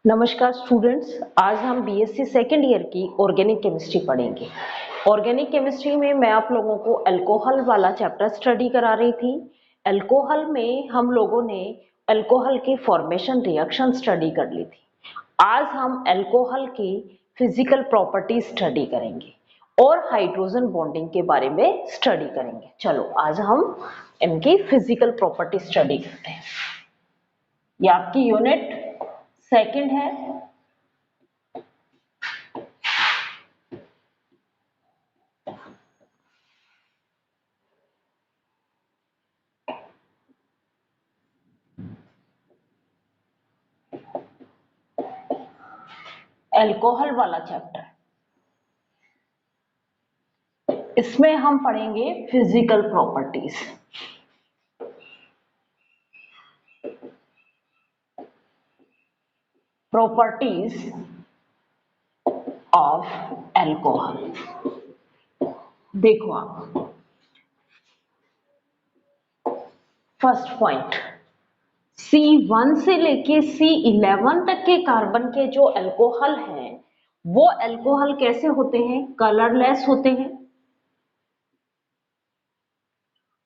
नमस्कार स्टूडेंट्स, आज हम बीएससी सेकेंड ईयर की ऑर्गेनिक केमिस्ट्री पढ़ेंगे। ऑर्गेनिक केमिस्ट्री में मैं आप लोगों को अल्कोहल वाला चैप्टर स्टडी करा रही थी। अल्कोहल में हम लोगों ने अल्कोहल की फॉर्मेशन रिएक्शन स्टडी कर ली थी। आज हम अल्कोहल की फिजिकल प्रॉपर्टी स्टडी करेंगे और हाइड्रोजन बॉन्डिंग के बारे में स्टडी करेंगे। चलो आज हम इनकी फिजिकल प्रॉपर्टी स्टडी करते हैं। ये आपकी यूनिट सेकंड है। अल्कोहल वाला चैप्टर, इसमें हम पढ़ेंगे physical properties. Properties of alcohol. देखो आप, फर्स्ट पॉइंट, C1 से लेके C11 तक के कार्बन के जो अल्कोहल हैं, वो अल्कोहल कैसे होते हैं? कलरलेस होते हैं।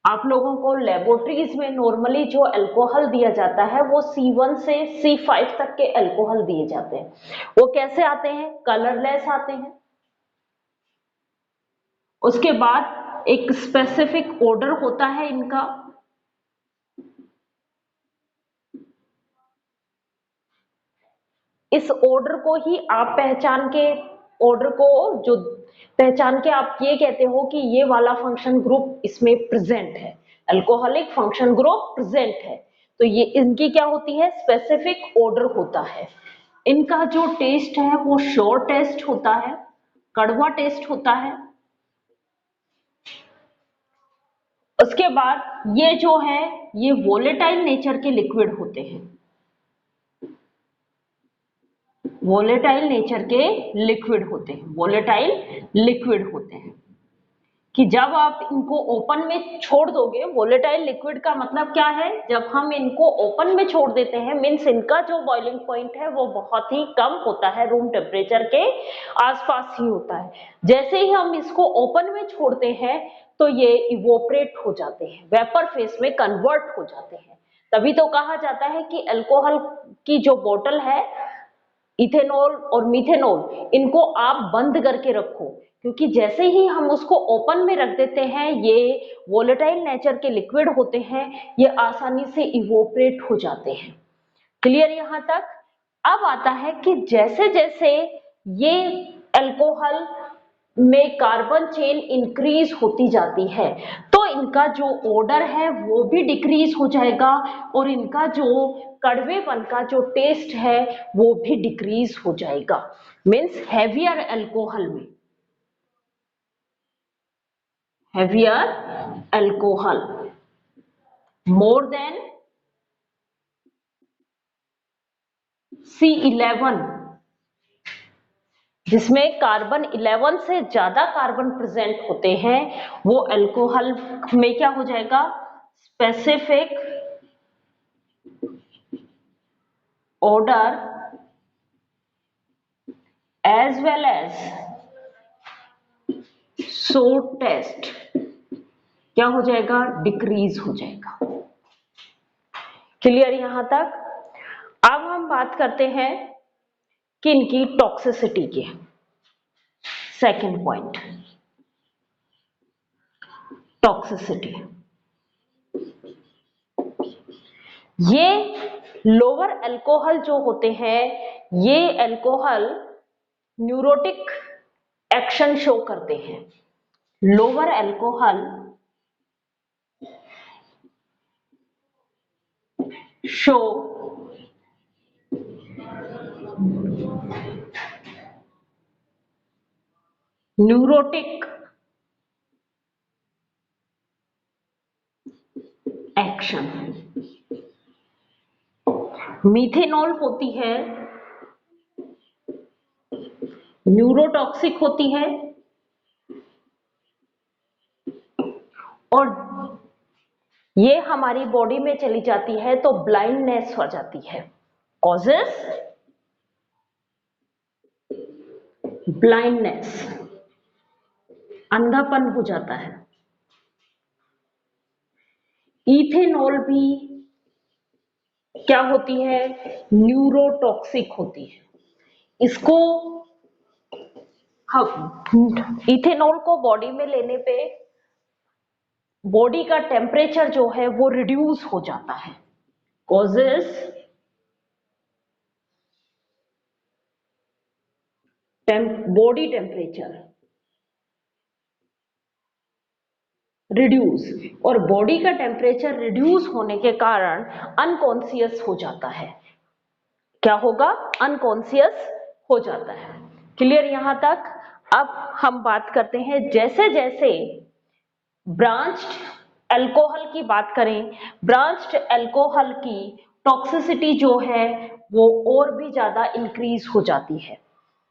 आप लोगों को लेबोरेटरीज में नॉर्मली जो अल्कोहल दिया जाता है वो C1 से C5 तक के अल्कोहल दिए जाते हैं। वो कैसे आते हैं? कलरलेस आते हैं। उसके बाद एक स्पेसिफिक ऑर्डर होता है इनका। इस ऑर्डर को ही आप पहचान के, ऑर्डर को जो पहचान के आप ये कहते हो कि ये वाला फंक्शन ग्रुप इसमें प्रेजेंट है, अल्कोहलिक फंक्शन ग्रुप प्रेजेंट है। तो ये इनकी क्या होती है? स्पेसिफिक ऑर्डर होता है। इनका जो टेस्ट है वो श्योर टेस्ट होता है, कड़वा टेस्ट होता है। उसके बाद ये जो है ये वोलेटाइल नेचर के लिक्विड होते हैं। वोलेटाइल नेचर के लिक्विड होते हैं, वोलेटाइल लिक्विड होते हैं कि जब आप इनको ओपन में छोड़ दोगे, वोलेटाइल लिक्विड का मतलब क्या है? जब हम इनको ओपन में छोड़ देते हैं, मीन्स इनका जो बॉइलिंग पॉइंट है वो बहुत ही कम होता है, रूम टेम्परेचर के आसपास ही होता है। जैसे ही हम इसको ओपन में छोड़ते हैं तो ये इवोपरेट हो जाते हैं, वेपर फेस में कन्वर्ट हो जाते हैं। तभी तो कहा जाता है कि अल्कोहल की जो बोतल है, इथेनॉल और मीथेनॉल, इनको आप बंद करके रखो, क्योंकि जैसे ही हम उसको ओपन में रख देते हैं, ये वोलेटाइल नेचर के लिक्विड होते हैं, ये आसानी से इवोपरेट हो जाते हैं। क्लियर यहां तक? अब आता है कि जैसे जैसे ये अल्कोहल में कार्बन चेन इंक्रीज होती जाती है तो इनका जो ऑर्डर है वो भी डिक्रीज हो जाएगा और इनका जो कड़वेपन का जो टेस्ट है वो भी डिक्रीज हो जाएगा। मीन्स हैवियर अल्कोहल में, heavier alcohol more than C11, जिसमें कार्बन 11 से ज्यादा कार्बन प्रेजेंट होते हैं, वो अल्कोहल में क्या हो जाएगा? Specific order as well as so test क्या हो जाएगा? डिक्रीज हो जाएगा। क्लियर यहां तक? अब हम बात करते हैं किनकी? टॉक्सिसिटी की। Second point, toxicity. ये लोअर अल्कोहल जो होते हैं, ये अल्कोहल न्यूरोटिक एक्शन शो करते हैं। Lower alcohol show neurotic action. Methanol होती है न्यूरोटॉक्सिक होती है और ये हमारी बॉडी में चली जाती है तो ब्लाइंडनेस हो जाती है, कॉजेस ब्लाइंडनेस, अंधापन हो जाता है। इथेनॉल भी क्या होती है, न्यूरोटॉक्सिक होती है। इसको हम इथेनॉल को बॉडी में लेने पे बॉडी का टेम्परेचर जो है वो रिड्यूस हो जाता है, कॉजेस बॉडी टेम्परेचर रिड्यूस, और बॉडी का टेम्परेचर रिड्यूस होने के कारण अनकॉन्शियस हो जाता है। क्या होगा, अनकॉन्शियस हो जाता है। क्लियर यहां तक। अब हम बात करते हैं, जैसे जैसे ब्रांच्ड अल्कोहल की बात करें, ब्रांच्ड अल्कोहल की टॉक्सिसिटी जो है वो और भी ज्यादा इंक्रीज हो जाती है।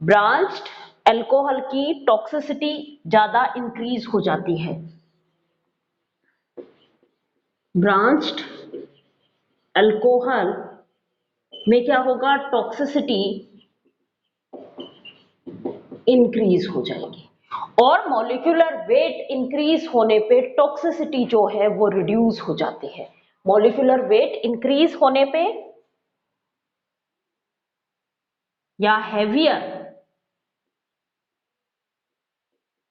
ब्रांच्ड अल्कोहल की टॉक्सिसिटी ज्यादा इंक्रीज हो जाती है। ब्रांच्ड अल्कोहल में क्या होगा, टॉक्सिसिटी इंक्रीज हो जाएगी, और मॉलिक्यूलर वेट इंक्रीज होने पे टॉक्सिसिटी जो है वो रिड्यूस हो जाती है। मॉलिक्यूलर वेट इंक्रीज होने पे या हैवियर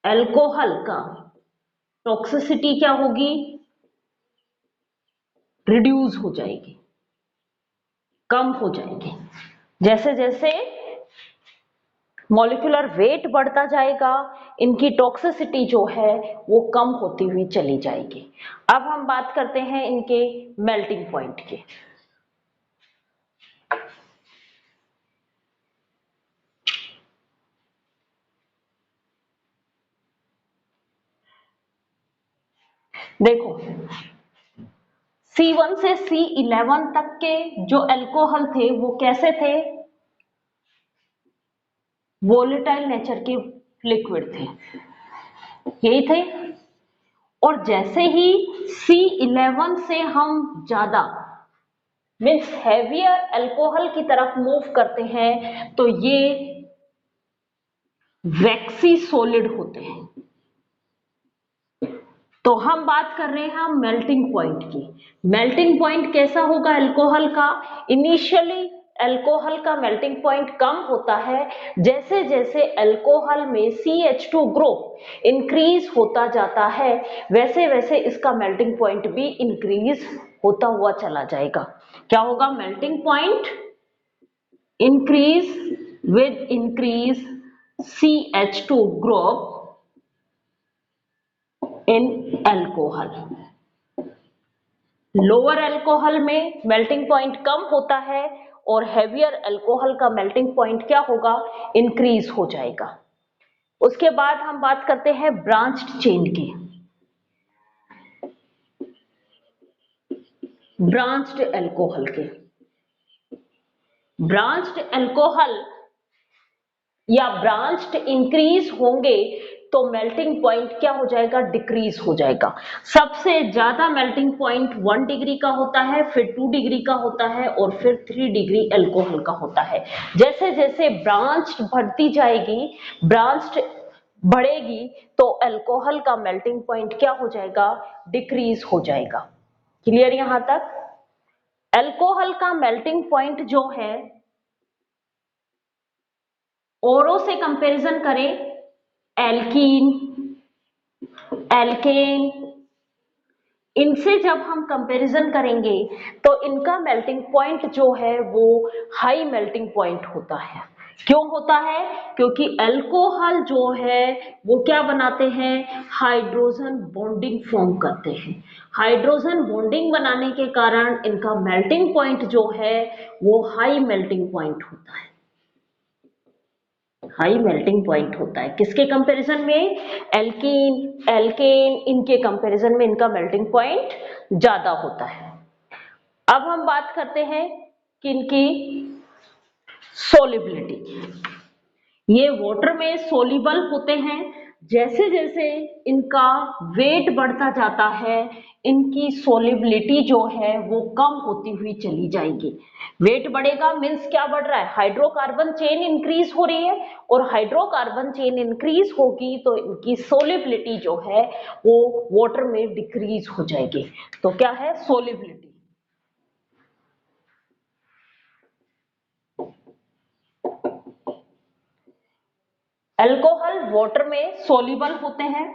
अल्कोहल का टॉक्सिसिटी क्या होगी, रिड्यूस हो जाएगी, कम हो जाएगी। जैसे जैसे मॉलिक्यूलर वेट बढ़ता जाएगा, इनकी टॉक्सिसिटी जो है वो कम होती हुई चली जाएगी। अब हम बात करते हैं इनके मेल्टिंग पॉइंट की। देखो, C1 से C11 तक के जो अल्कोहल थे वो कैसे थे, वोलेटाइल नेचर के लिक्विड थे, यही थे। और जैसे ही C11 से हम ज्यादा मीन्स हैवियर अल्कोहल की तरफ मूव करते हैं तो ये वैक्सी सॉलिड होते हैं। तो हम बात कर रहे हैं मेल्टिंग पॉइंट की। मेल्टिंग पॉइंट कैसा होगा अल्कोहल का, इनिशियली अल्कोहल का मेल्टिंग पॉइंट कम होता है, जैसे जैसे अल्कोहल में CH2 ग्रुप इंक्रीज होता जाता है वैसे वैसे इसका मेल्टिंग पॉइंट भी इंक्रीज होता हुआ चला जाएगा। क्या होगा, melting point increase with increase CH2 group in alcohol। Lower alcohol में मेल्टिंग पॉइंट कम होता है और हेवियर अल्कोहल का मेल्टिंग पॉइंट क्या होगा, इंक्रीज हो जाएगा। उसके बाद हम बात करते हैं ब्रांच्ड चेन की। ब्रांच्ड अल्कोहल के, ब्रांच्ड अल्कोहल या ब्रांच्ड इंक्रीज होंगे तो मेल्टिंग पॉइंट क्या हो जाएगा, डिक्रीज हो जाएगा। सबसे ज्यादा मेल्टिंग पॉइंट 1 डिग्री का होता है, फिर 2 डिग्री का होता है और फिर 3 डिग्री अल्कोहल का होता है। जैसे जैसे ब्रांच बढ़ती जाएगी, ब्रांच बढ़ेगी तो अल्कोहल का मेल्टिंग पॉइंट क्या हो जाएगा, डिक्रीज हो जाएगा। क्लियर यहां तक। अल्कोहल का मेल्टिंग पॉइंट जो है औरों से कंपैरिजन करें, एल्कीन, एल्केन, इनसे जब हम कंपैरिजन करेंगे तो इनका मेल्टिंग पॉइंट जो है वो हाई मेल्टिंग पॉइंट होता है। क्यों होता है, क्योंकि अल्कोहल जो है वो क्या बनाते हैं, हाइड्रोजन बॉन्डिंग फॉर्म करते हैं। हाइड्रोजन बॉन्डिंग बनाने के कारण इनका मेल्टिंग पॉइंट जो है वो हाई मेल्टिंग पॉइंट होता है, हाई मेल्टिंग पॉइंट होता है। किसके कंपैरिजन में, एल्कीन, एल्केन, इनके कंपैरिजन में इनका मेल्टिंग पॉइंट ज्यादा होता है। अब हम बात करते हैं किनकी, सोलिबिलिटी। ये वाटर में सोलिबल होते हैं, जैसे जैसे इनका वेट बढ़ता जाता है, इनकी सोलिबिलिटी जो है वो कम होती हुई चली जाएगी। वेट बढ़ेगा मीन्स क्या बढ़ रहा है, हाइड्रोकार्बन चेन इंक्रीज हो रही है, और हाइड्रोकार्बन चेन इंक्रीज होगी तो इनकी सोलिबिलिटी जो है वो वाटर में डिक्रीज हो जाएगी। तो क्या है, सोलिबिलिटी। अल्कोहल वाटर में सोल्यूबल होते हैं,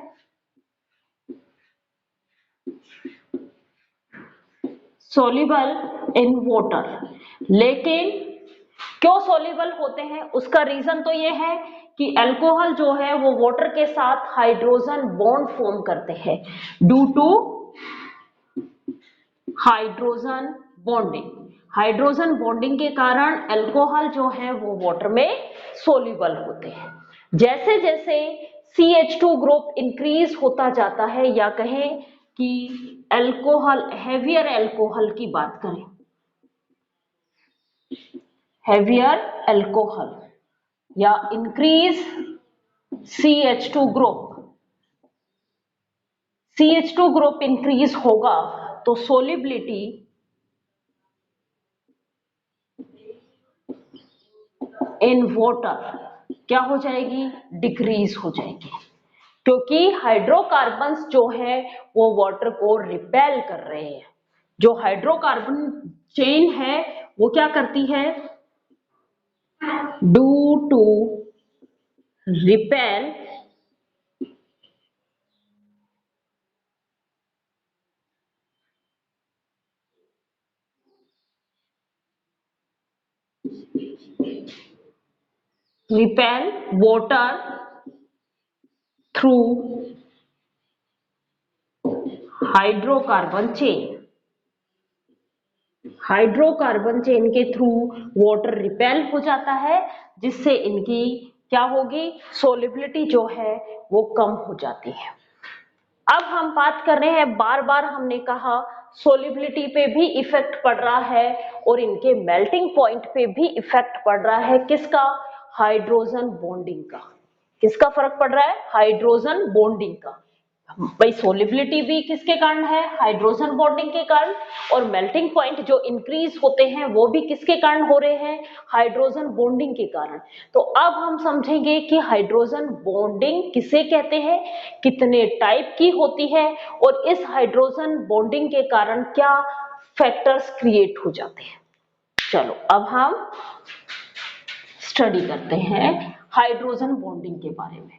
सोल्यूबल इन वाटर। लेकिन क्यों सोल्यूबल होते हैं, उसका रीजन तो ये है कि अल्कोहल जो है वो वाटर के साथ हाइड्रोजन बॉन्ड फॉर्म करते हैं, due to hydrogen bonding. Hydrogen bonding के कारण अल्कोहल जो है वो वाटर में सोल्यूबल होते हैं। जैसे जैसे CH2 ग्रुप इंक्रीज होता जाता है, या कहें कि अल्कोहल, हैवियर अल्कोहल की बात करें, हैवियर अल्कोहल या increase CH2 group, CH2 group increase होगा तो सोलिबिलिटी इन वाटर क्या हो जाएगी, डिक्रीज हो जाएगी, क्योंकि हाइड्रोकार्बन्स जो है वो वाटर को रिपेल कर रहे हैं। जो हाइड्रोकार्बन चेन है वो क्या करती है, due to repel repel water through hydrocarbon chain. Hydrocarbon chain के थ्रू वाटर रिपेल हो जाता है, जिससे इनकी क्या होगी, सोलिबिलिटी जो है वो कम हो जाती है। अब हम बात कर रहे हैं, बार बार हमने कहा सोलिबिलिटी पे भी इफेक्ट पड़ रहा है और इनके मेल्टिंग पॉइंट पे भी इफेक्ट पड़ रहा है, किसका, हाइड्रोजन बॉन्डिंग का। किसका फर्क पड़ रहा है, हाइड्रोजन बॉन्डिंग का। भाई सोलिबिलिटी भी किसके कारण है, हाइड्रोजन बॉन्डिंग के कारण, और मेल्टिंग पॉइंट जो इंक्रीज होते हैं वो भी किसके कारण हो रहे हैं, हाइड्रोजन बॉन्डिंग के कारण। तो अब हम समझेंगे कि हाइड्रोजन बॉन्डिंग किसे कहते हैं, कितने टाइप की होती है, और इस हाइड्रोजन बॉन्डिंग के कारण क्या फैक्टर्स क्रिएट हो जाते हैं। चलो अब हम स्टडी करते हैं हाइड्रोजन बॉन्डिंग के बारे में।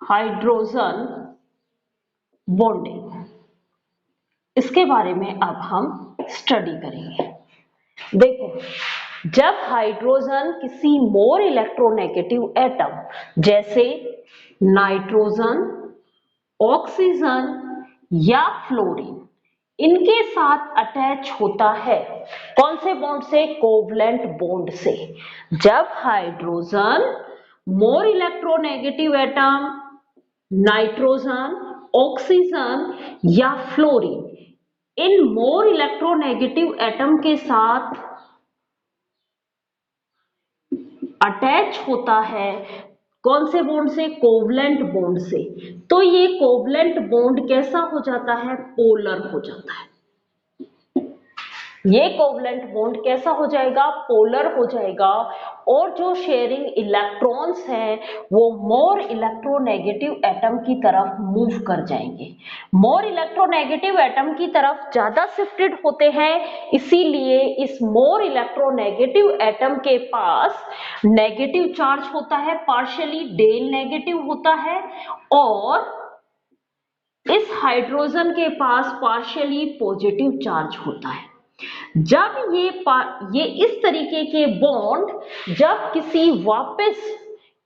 हाइड्रोजन बॉन्डिंग, इसके बारे में अब हम स्टडी करेंगे। देखो, जब हाइड्रोजन किसी मोर इलेक्ट्रोनेगेटिव एटम जैसे नाइट्रोजन, ऑक्सीजन या फ्लोरीन, इनके साथ अटैच होता है, कौन से बॉन्ड से, कोवलेंट बॉन्ड से। जब hydrogen more electronegative atom nitrogen, oxygen या फ्लोरीन, इन मोर इलेक्ट्रोनेगेटिव एटम के साथ अटैच होता है, कौन से बॉन्ड से, कोवलेंट बॉन्ड से। तो ये कोवलेंट बॉन्ड कैसा हो जाता है, पोलर हो जाता है। ये कोवलेंट बॉन्ड कैसा हो जाएगा, पोलर हो जाएगा, और जो शेयरिंग इलेक्ट्रॉन्स हैं वो मोर इलेक्ट्रोनेगेटिव एटम की तरफ मूव कर जाएंगे। मोर इलेक्ट्रोनेगेटिव एटम की तरफ ज्यादा शिफ्टेड होते हैं, इसीलिए इस मोर इलेक्ट्रोनेगेटिव एटम के पास नेगेटिव चार्ज होता है, पार्शियली डेल नेगेटिव होता है, और इस हाइड्रोजन के पास पार्शियली पॉजिटिव चार्ज होता है। जब ये इस तरीके के बॉन्ड जब किसी वापस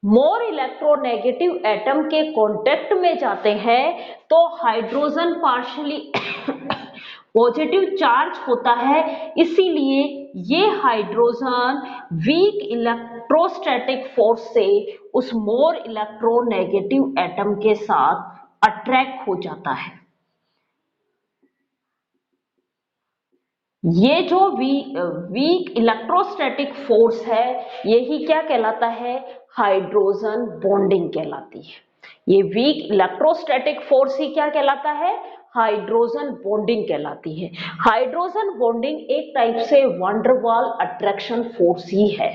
मोर इलेक्ट्रोनेगेटिव एटम के कांटेक्ट में जाते हैं तो हाइड्रोजन पार्शियली पॉजिटिव चार्ज होता है, इसीलिए ये हाइड्रोजन वीक इलेक्ट्रोस्टैटिक फोर्स से उस मोर इलेक्ट्रोनेगेटिव एटम के साथ अट्रैक्ट हो जाता है। ये जो वीक इलेक्ट्रोस्टैटिक फोर्स है, यही क्या कहलाता है, हाइड्रोजन बॉन्डिंग कहलाती है। ये वीक इलेक्ट्रोस्टैटिक फोर्स ही क्या कहलाता है, हाइड्रोजन बॉन्डिंग कहलाती है। हाइड्रोजन बॉन्डिंग एक टाइप से वंडरवाल अट्रैक्शन फोर्स ही है।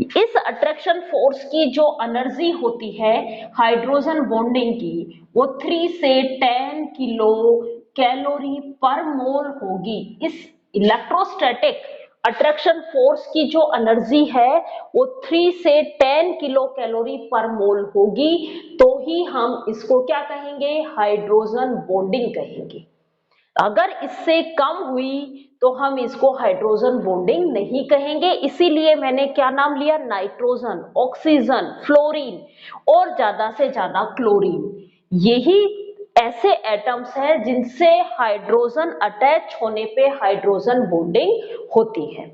इस अट्रैक्शन फोर्स की जो एनर्जी होती है हाइड्रोजन बॉन्डिंग की, वो 3 से 10 किलो कैलोरी पर मोल होगी। इस इलेक्ट्रोस्टैटिक अट्रैक्शन फोर्स की जो एनर्जी है वो 3 से 10 किलो कैलोरी पर मोल होगी, तो ही हम इसको क्या कहेंगे, हाइड्रोजन बॉन्डिंग कहेंगे। अगर इससे कम हुई तो हम इसको हाइड्रोजन बॉन्डिंग नहीं कहेंगे। इसीलिए मैंने क्या नाम लिया, नाइट्रोजन, ऑक्सीजन, फ्लोरीन और ज्यादा से ज्यादा क्लोरीन। यही ऐसे एटम्स हैं जिनसे हाइड्रोजन अटैच होने पे हाइड्रोजन बॉन्डिंग होती है।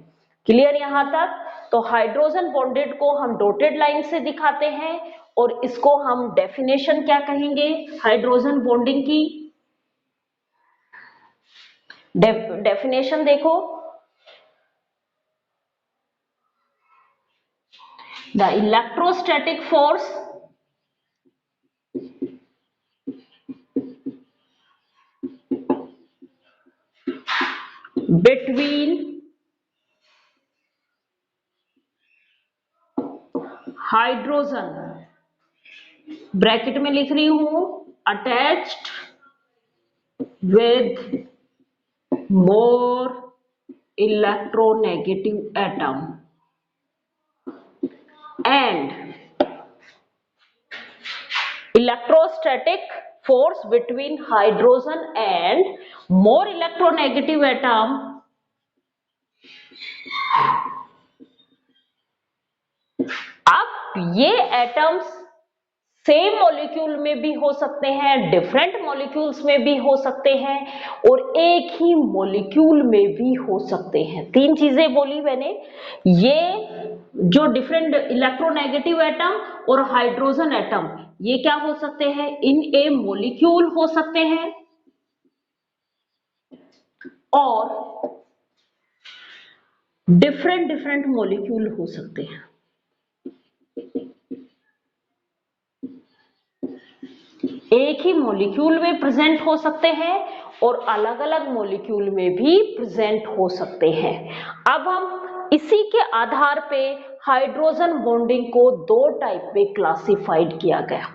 क्लियर यहां तक? तो हाइड्रोजन बॉन्डेड को हम डॉटेड लाइन से दिखाते हैं और इसको हम डेफिनेशन क्या कहेंगे हाइड्रोजन बॉन्डिंग की। डेफिनेशन देखो, the electrostatic force between hydrogen, bracket में लिख रही हूं, attached with more electronegative atom and electrostatic force between hydrogen and more electronegative atom अब ये एटम्स सेम मॉलिक्यूल में भी हो सकते हैं, डिफरेंट मॉलिक्यूल्स में भी हो सकते हैं और एक ही मॉलिक्यूल में भी हो सकते हैं। तीन चीजें बोली मैंने, ये जो डिफरेंट इलेक्ट्रोनेगेटिव एटम और हाइड्रोजन एटम, ये क्या हो सकते हैं, इन ए मॉलिक्यूल हो सकते हैं और डिफरेंट डिफरेंट मॉलिक्यूल हो सकते हैं। एक ही मॉलिक्यूल में प्रेजेंट हो सकते हैं और अलग अलग मॉलिक्यूल में भी प्रेजेंट हो सकते हैं। अब हम इसी के आधार पे हाइड्रोजन बॉन्डिंग को दो टाइप में क्लासिफाइड किया गया।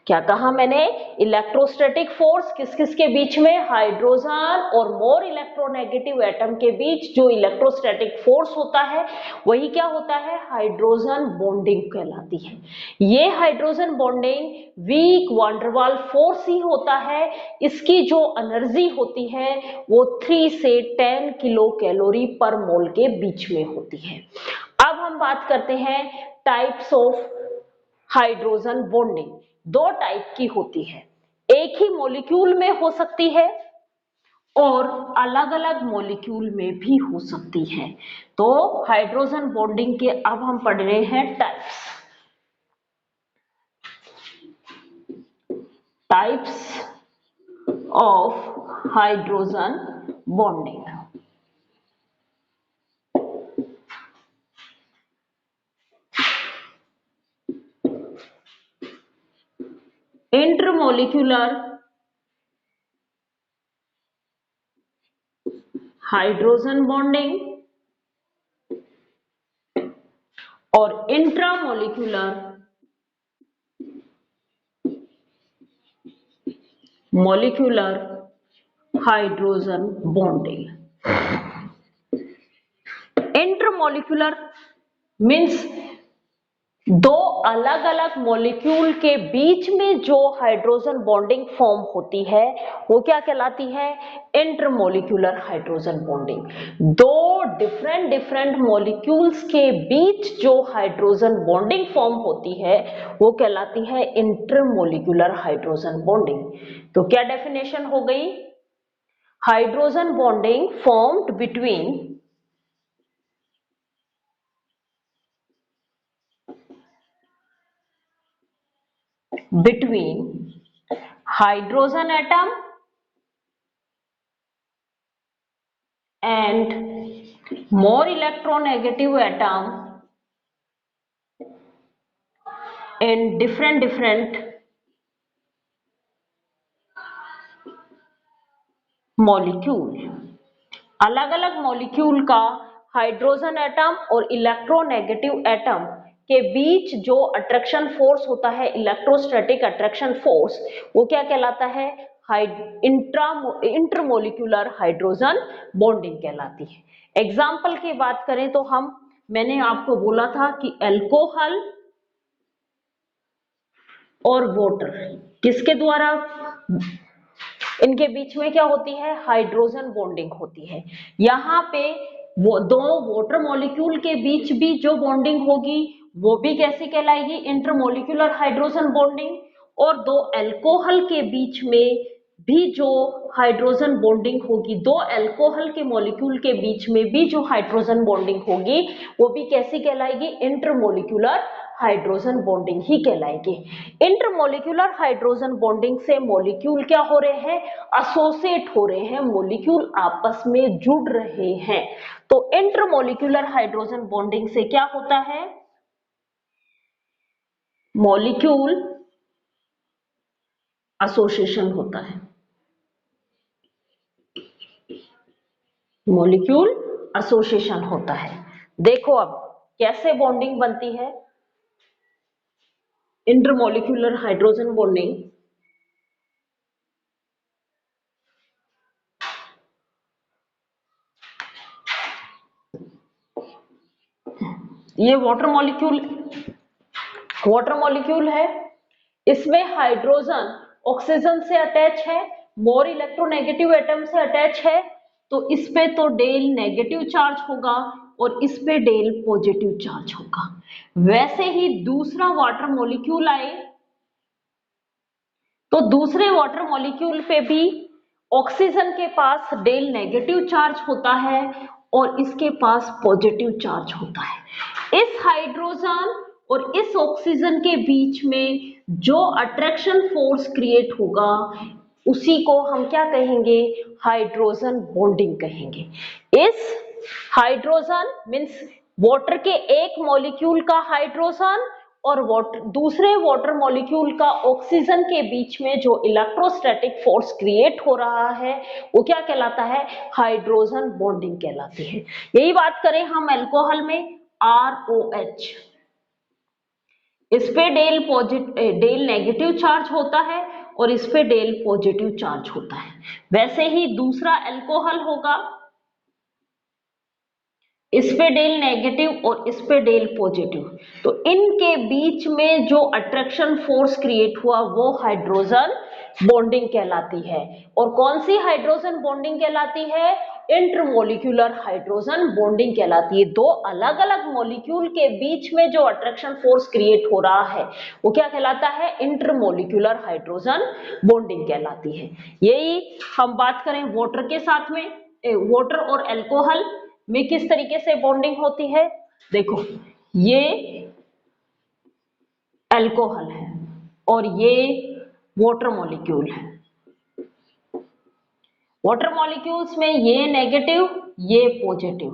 क्या कहा मैंने, इलेक्ट्रोस्टैटिक फोर्स किस किस के बीच में, हाइड्रोजन और मोर इलेक्ट्रोनेगेटिव एटम के बीच जो इलेक्ट्रोस्टैटिक फोर्स होता है वही क्या होता है, हाइड्रोजन बॉन्डिंग कहलाती है। ये hydrogen bonding weak van der Waals force ही होता है। इसकी जो एनर्जी होती है वो 3 से 10 किलो कैलोरी पर मोल के बीच में होती है। अब हम बात करते हैं टाइप्स ऑफ हाइड्रोजन बॉन्डिंग। दो टाइप की होती है, एक ही मॉलिक्यूल में हो सकती है और अलग अलग मॉलिक्यूल में भी हो सकती है। तो हाइड्रोजन बॉन्डिंग के अब हम पढ़ रहे हैं types. Types of hydrogen bonding. Intermolecular hydrogen bonding और intramolecular molecular hydrogen bonding. Intermolecular means दो अलग अलग मॉलिक्यूल के बीच में जो हाइड्रोजन बॉन्डिंग फॉर्म होती है वो क्या कहलाती है, इंटरमोलिक्यूलर हाइड्रोजन बॉन्डिंग। दो डिफरेंट डिफरेंट मॉलिक्यूल्स के बीच जो हाइड्रोजन बॉन्डिंग फॉर्म होती है वो कहलाती है इंटरमोलिक्यूलर हाइड्रोजन बॉन्डिंग। तो क्या डेफिनेशन हो गई, hydrogen bonding formed between hydrogen atom and more electronegative atom in different molecule, अलग अलग मॉलिक्यूल का हाइड्रोजन एटम और इलेक्ट्रोनेगेटिव एटम के बीच जो अट्रैक्शन फोर्स होता है, इलेक्ट्रोस्टैटिक अट्रैक्शन फोर्स, वो क्या कहलाता है? इंटरमोलिक्यूलर हाइड्रोजन बॉन्डिंग कहलाती है। एग्जाम्पल की बात करें तो मैंने आपको बोला था कि अल्कोहल और वाटर, किसके द्वारा इनके बीच में क्या होती है? हाइड्रोजन बॉन्डिंग होती है। यहाँ पे वो दो वाटर मॉलिक्यूल के बीच भी जो बॉन्डिंग होगी वो भी कैसी कहलाएगी? Intermolecular hydrogen bonding. और दो अल्कोहल के बीच में भी जो हाइड्रोजन बॉन्डिंग होगी, दो अल्कोहल के मॉलिक्यूल के बीच में भी जो हाइड्रोजन बॉन्डिंग होगी वो भी कैसी कहलाएगी? इंटरमोलिक्यूलर हाइड्रोजन बॉन्डिंग ही कहलाएगी। इंटरमोलिक्यूलर हाइड्रोजन बॉन्डिंग से मॉलिक्यूल क्या हो रहे हैं? एसोसिएट हो रहे हैं, मॉलिक्यूल आपस में जुड़ रहे हैं। तो इंटरमोलिक्यूलर हाइड्रोजन बॉन्डिंग से क्या होता है? मॉलिक्यूल एसोसिएशन होता है, मॉलिक्यूल एसोसिएशन होता है। देखो अब कैसे बॉन्डिंग बनती है इंटरमोलिक्यूलर हाइड्रोजन बॉन्डिंग। ये वाटर मॉलिक्यूल है, इसमें हाइड्रोजन ऑक्सीजन से अटैच है, मोर इलेक्ट्रोनेगेटिव एटम से अटैच है, तो इस पे तो डेल नेगेटिव चार्ज होगा और इस पे डेल पॉजिटिव चार्ज होगा। वैसे ही दूसरा वाटर मॉलिक्यूल आए तो दूसरे वाटर मॉलिक्यूल पे भी ऑक्सीजन के पास डेल नेगेटिव चार्ज होता है और इसके पास पॉजिटिव चार्ज होता है। इस हाइड्रोजन और इस ऑक्सीजन के बीच में जो अट्रैक्शन फोर्स क्रिएट होगा उसी को हम क्या कहेंगे? हाइड्रोजन बॉन्डिंग कहेंगे। इस हाइड्रोजन मीन्स वाटर के एक मॉलिक्यूल का हाइड्रोजन और दूसरे वाटर मॉलिक्यूल का ऑक्सीजन के बीच में जो इलेक्ट्रोस्टैटिक फोर्स क्रिएट हो रहा है वो क्या कहलाता है? हाइड्रोजन बॉन्डिंग कहलाती है। यही बात करें हम अल्कोहल में, ROH, इस पे डेल नेगेटिव चार्ज होता है और इस पे डेल पॉजिटिव चार्ज होता है। वैसे ही दूसरा अल्कोहल होगा, इस पे डेल नेगेटिव और इस पे डेल पॉजिटिव, तो इनके बीच में जो अट्रैक्शन फोर्स क्रिएट हुआ वो हाइड्रोजन बॉन्डिंग कहलाती है। और कौन सी हाइड्रोजन बॉन्डिंग कहलाती है? इंटरमोलिक्यूलर हाइड्रोजन बॉन्डिंग कहलाती है। दो अलग अलग मॉलिक्यूल के बीच में जो अट्रैक्शन फोर्स क्रिएट हो रहा है वो क्या कहलाता है? इंटरमोलिक्यूलर हाइड्रोजन बॉन्डिंग कहलाती है। यही हम बात करें वाटर के साथ में, वाटर और अल्कोहल में किस तरीके से बॉन्डिंग होती है। देखो ये अल्कोहल है और ये वाटर मॉलिक्यूल है। वाटर मॉलिक्यूल्स में ये नेगेटिव ये पॉजिटिव,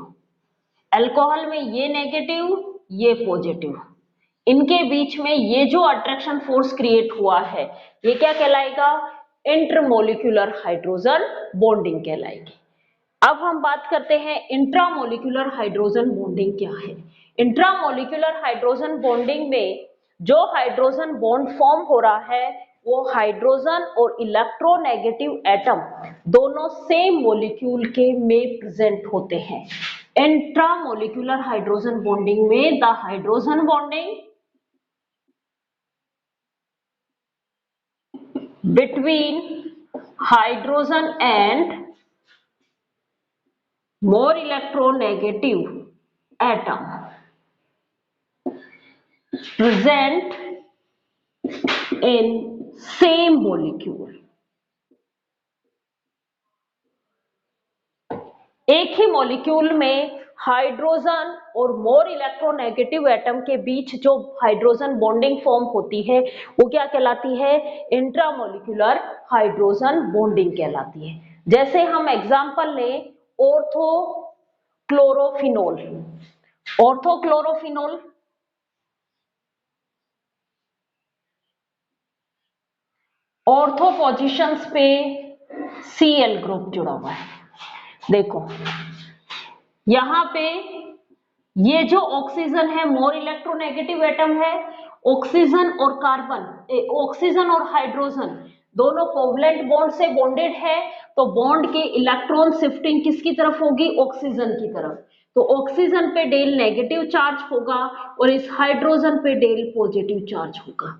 अल्कोहल में ये नेगेटिव ये पॉजिटिव, इनके बीच में ये जो अट्रैक्शन फोर्स क्रिएट हुआ है ये क्या कहलाएगा? इंटरमोलिक्यूलर हाइड्रोजन बॉन्डिंग कहलाएगी। अब हम बात करते हैं इंट्रामोलिक्यूलर हाइड्रोजन बॉन्डिंग क्या है। इंट्रामोलिक्यूलर हाइड्रोजन बॉन्डिंग में जो हाइड्रोजन बॉन्ड फॉर्म हो रहा है वो हाइड्रोजन और इलेक्ट्रोनेगेटिव एटम दोनों सेम मॉलिक्यूल के में प्रेजेंट होते हैं। इंट्रामोलिक्यूलर हाइड्रोजन बॉन्डिंग में the hydrogen bonding between hydrogen and more electronegative atom present in same molecule। एक ही मॉलिक्यूल में हाइड्रोजन और मोर इलेक्ट्रोनेगेटिव एटम के बीच जो हाइड्रोजन बॉन्डिंग फॉर्म होती है वो क्या कहलाती है? इंट्रामोलिक्यूलर हाइड्रोजन बॉन्डिंग कहलाती है। जैसे हम एग्जांपल लें ऑर्थोक्लोरोफिनोल। ऑर्थोक्लोरोफिनोल ऑर्थो पोजीशंस पे Cl ग्रुप जुड़ा हुआ है। देखो यहां पे ये जो ऑक्सीजन है मोर इलेक्ट्रोनेगेटिव एटम है। ऑक्सीजन और कार्बन, ऑक्सीजन और हाइड्रोजन दोनों कोवलेंट बॉन्ड से बॉन्डेड है, तो बॉन्ड के इलेक्ट्रॉन शिफ्टिंग किसकी तरफ होगी? ऑक्सीजन की तरफ। तो ऑक्सीजन पे डेल नेगेटिव चार्ज होगा और इस हाइड्रोजन पे डेल पॉजिटिव चार्ज होगा।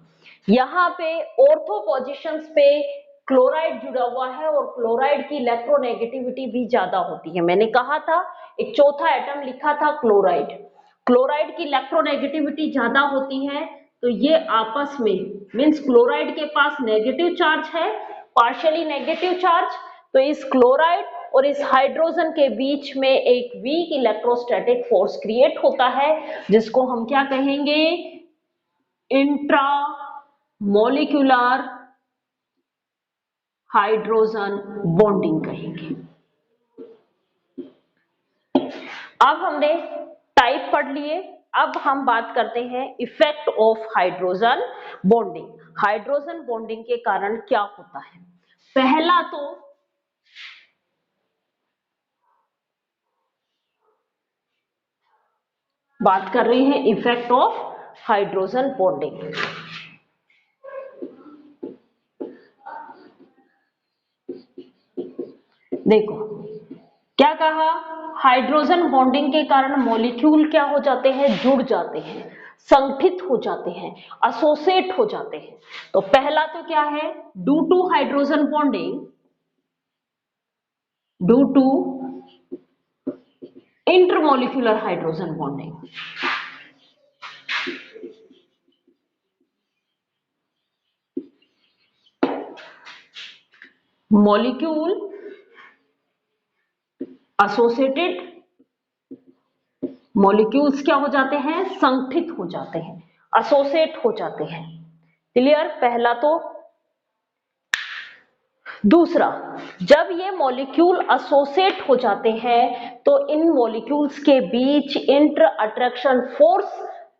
यहाँ पे ऑर्थो पोजीशंस पे क्लोराइड जुड़ा हुआ है और क्लोराइड की इलेक्ट्रोनेगेटिविटी भी ज्यादा होती है। मैंने कहा था एक चौथा एटम लिखा था क्लोराइड। क्लोराइड की इलेक्ट्रोनेगेटिविटी ज्यादा होती है, तो ये आपस में मींस क्लोराइड के पास नेगेटिव चार्ज है, पार्शियली नेगेटिव चार्ज, तो इस क्लोराइड और इस हाइड्रोजन के बीच में एक वीक इलेक्ट्रोस्टैटिक फोर्स क्रिएट होता है, जिसको हम क्या कहेंगे? इंट्रा मॉलिक्यूलर हाइड्रोजन बॉन्डिंग कहेंगे। अब हमने टाइप पढ़ लिए, अब हम बात करते हैं effect of hydrogen bonding. Hydrogen bonding के कारण क्या होता है? पहला तो बात कर रहे हैं इफेक्ट ऑफ हाइड्रोजन बॉन्डिंग। देखो क्या कहा? हाइड्रोजन बॉन्डिंग के कारण मॉलिक्यूल क्या हो जाते हैं? जुड़ जाते हैं, संगठित हो जाते हैं, एसोसिएट हो जाते हैं। तो पहला तो क्या है? Due to hydrogen bonding, due to intermolecular hydrogen bonding. Molecule associated, molecules क्या हो जाते हैं? संगठित हो जाते हैं, एसोसिएट हो जाते हैं। क्लियर? पहला तो। दूसरा, जब ये मॉलिक्यूल एसोसिएट हो जाते हैं तो इन मॉलिक्यूल्स के बीच इंटर अट्रैक्शन फोर्स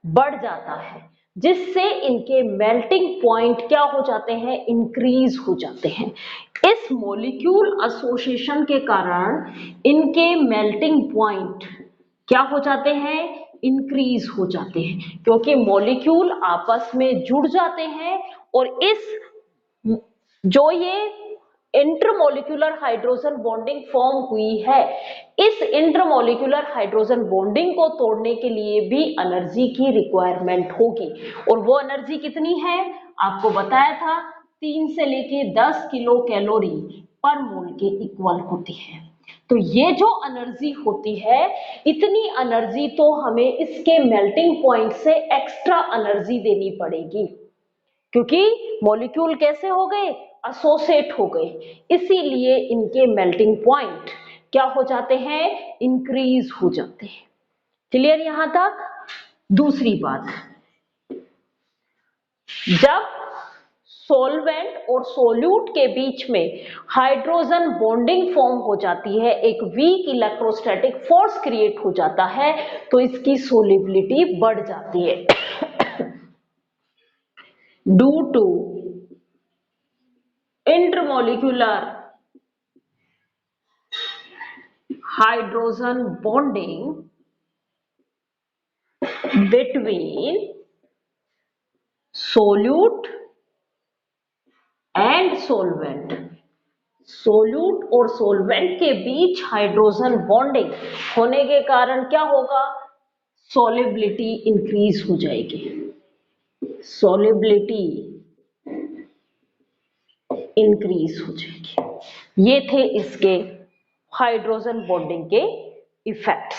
बढ़ जाता है, जिससे इनके मेल्टिंग पॉइंट क्या हो जाते हैं? इंक्रीज हो जाते हैं। इस मॉलिक्यूल एसोसिएशन के कारण इनके मेल्टिंग पॉइंट क्या हो जाते हैं? इंक्रीज हो जाते हैं, क्योंकि मॉलिक्यूल आपस में जुड़ जाते हैं और इस जो ये इंटरमॉलिक्यूलर हाइड्रोजन बॉन्डिंग फॉर्म हुई है, इस इंटरमॉलिक्यूलर हाइड्रोजन बॉन्डिंग को तोड़ने के लिए भी एनर्जी की रिक्वायरमेंट होगी। और वो एनर्जी कितनी है? आपको बताया था 3 से लेके 10 किलो कैलोरी पर मोल के इक्वल होती है। तो ये जो एनर्जी होती है, इतनी एनर्जी तो हमें इसके मेल्टिंग पॉइंट से एक्स्ट्रा एनर्जी देनी पड़ेगी, क्योंकि मॉलिक्यूल कैसे हो गए? एसोसिएट हो गए, इसीलिए इनके मेल्टिंग पॉइंट क्या हो जाते हैं? इंक्रीज हो जाते हैं। क्लियर यहां तक? दूसरी बात, जब सॉल्वेंट और सोल्यूट के बीच में हाइड्रोजन बॉन्डिंग फॉर्म हो जाती है, एक वीक इलेक्ट्रोस्टैटिक फोर्स क्रिएट हो जाता है, तो इसकी सोलिबिलिटी बढ़ जाती है। Due to intermolecular hydrogen bonding between solute and solvent। Solute और सोलवेंट के बीच हाइड्रोजन बॉन्डिंग होने के कारण क्या होगा? सॉलिबिलिटी इंक्रीज हो जाएगी, सॉलिबिलिटी इंक्रीज हो जाएगी। ये थे इसके हाइड्रोजन बॉन्डिंग के इफेक्ट्स।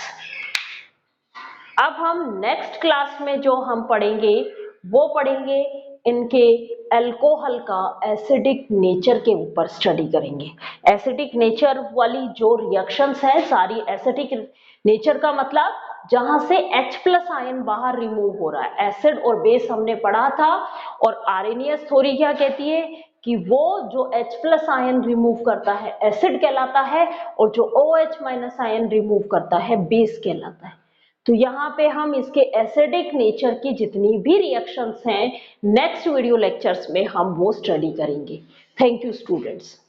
अब हम नेक्स्ट क्लास में जो हम पढ़ेंगे वो पढ़ेंगे इनके अल्कोहल का एसिडिक नेचर के ऊपर स्टडी करेंगे। एसिडिक नेचर वाली जो रिएक्शंस है सारी एसिडिक नेचर का मतलब जहां से H+ आयन बाहर रिमूव हो रहा है। एसिड और बेस हमने पढ़ा था, और आर्हेनियस थ्योरी क्या कहती है कि वो जो H+ आयन रिमूव करता है एसिड कहलाता है और जो OH- आयन रिमूव करता है बेस कहलाता है। तो यहाँ पे हम इसके एसिडिक नेचर की जितनी भी रिएक्शंस हैं नेक्स्ट वीडियो लेक्चर्स में हम वो स्टडी करेंगे। Thank you students.